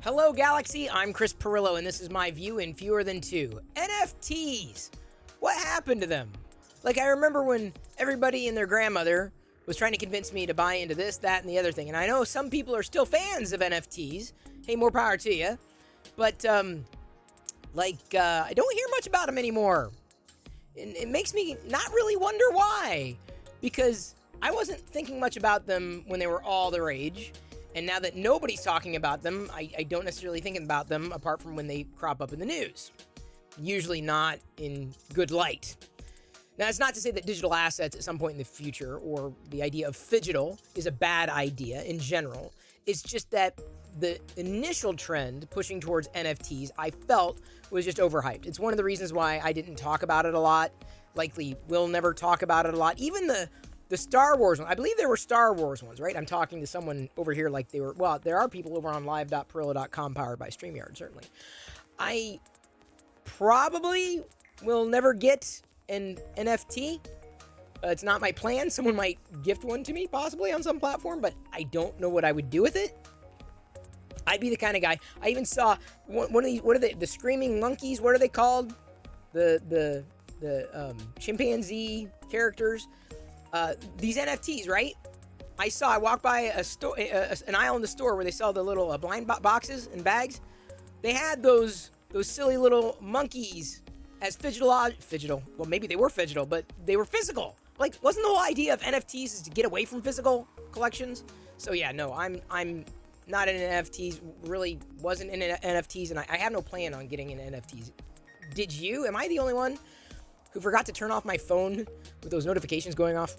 Hello, Galaxy. I'm Chris Pirillo, and this is my view in fewer than two. NFTs. What happened to them? Like, I remember when everybody and their grandmother was trying to convince me to buy into this, that, and the other thing. And I know some people are still fans of NFTs. Hey, more power to you. But, I don't hear much about them anymore. And it makes me not really wonder why. Because I wasn't thinking much about them when they were all the rage. And now that nobody's talking about them, I don't necessarily think about them apart from when they crop up in the news. Usually not in good light. Now, that's not to say that digital assets at some point in the future or the idea of phygital is a bad idea in general. It's just that the initial trend pushing towards NFTs, I felt, was just overhyped. It's one of the reasons why I didn't talk about it a lot. Likely will never talk about it a lot. Even the Star Wars one, I believe there were Star Wars ones, right? I'm talking to someone over here like they were, well, there are people over on live.pirillo.com powered by StreamYard, certainly. I probably will never get an NFT. It's not my plan. Someone might gift one to me, possibly on some platform, but I don't know what I would do with it. I'd be the kind of guy. I even saw one of these, what are they, the screaming monkeys? What are they called? The chimpanzee characters. These NFTs, right? I walked by a store, an aisle in the store where they sell the little blind boxes and bags. They had those silly little monkeys as phygital. Well, maybe they were phygital, but they were physical. Like, wasn't the whole idea of NFTs is to get away from physical collections? So yeah, no, I'm not in NFTs. Really wasn't in NFTs, and I have no plan on getting into NFTs. Did you? Am I the only one who forgot to turn off my phone with those notifications going off?